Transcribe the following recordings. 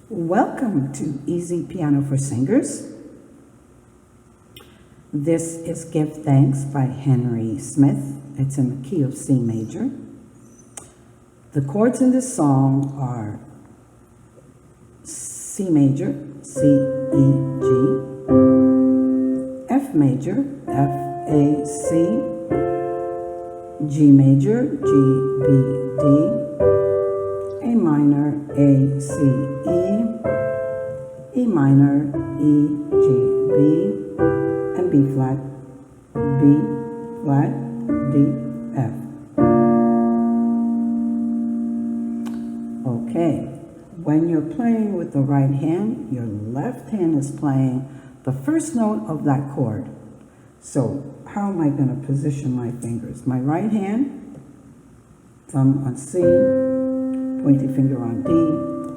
Welcome to Easy Piano for Singers. This is Give Thanks by Henry Smith. It's in the key of C major. The chords in this song are C major, C, E, G, F major, F, A, C, G major, G, B, D, A minor, A, C, E, E minor, E, G, B, and B flat, B flat, D, F. Okay, when you're playing with the right hand, your left hand is playing the first note of that chord. So how am I going to position my fingers? My right hand, thumb on C, pointy finger on D,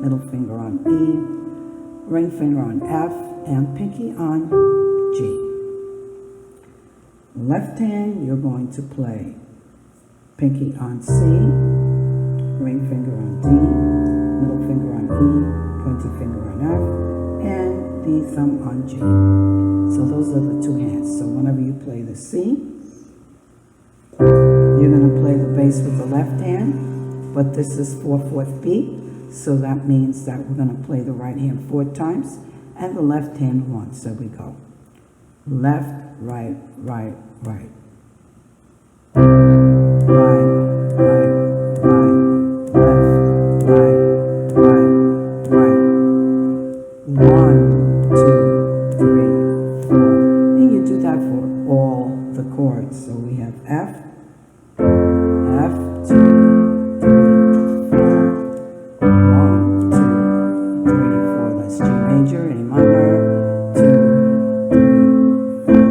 middle finger on E, ring finger on F, and pinky on G. Left hand, you're going to play pinky on C, ring finger on D, middle finger on E, pointy finger on F, and the thumb on G. So those are the two hands. So whenever you play the C, you're going to play the bass with the left hand, but this is 4/4 beat, so that means that we're going to play the right hand 4 times and the left hand once. So we go left, right, right, right. Right, right, right, left, right, right, right. 1, 2, 3, 4. And you do that for all the chords. So we have F, F, 2, 3, 4. 1, 2, 3, 4. That's G major, A minor, 2, 3, 4.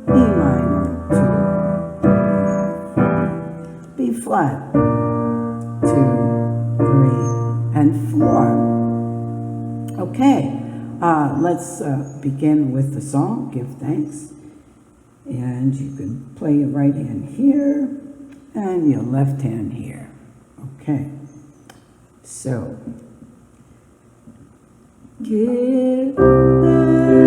E minor, 2, 3, 4. B flat, 2, 3, and 4. Okay, let's begin with the song, Give Thanks. And you can play your right hand here and your left hand here. Okay, so give thanks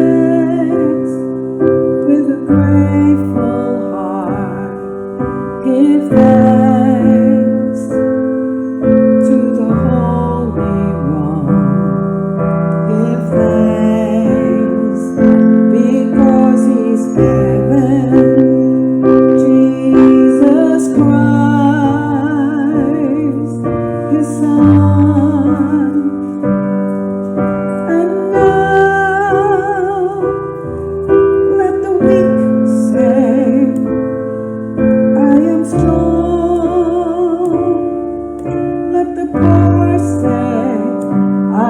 with a grateful heart. Give thanks to the Holy One. Give thanks because He's given Jesus Christ, His Son. And now let the weak say, I am strong. Let the poor say, I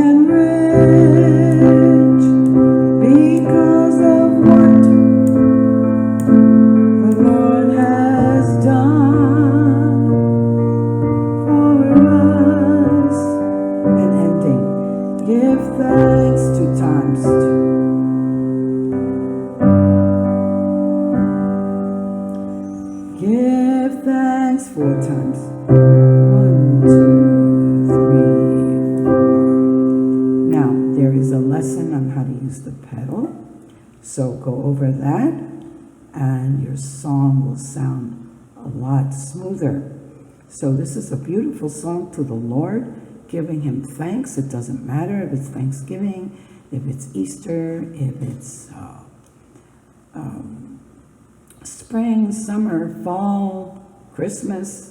am rich because of what the Lord has done for us. And ending, give thanks 2 times. Give thanks 4 times. 1, 2, 3, 4. Now, there is a lesson on how to use the pedal. So go over that, and your song will sound a lot smoother. So this is a beautiful song to the Lord, giving Him thanks. It doesn't matter if it's Thanksgiving, if it's Easter, if it's spring, summer, fall, Christmas.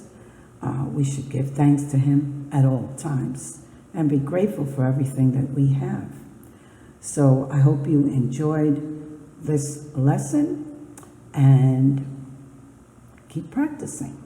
We should give thanks to Him at all times and be grateful for everything that we have. So I hope you enjoyed this lesson and keep practicing.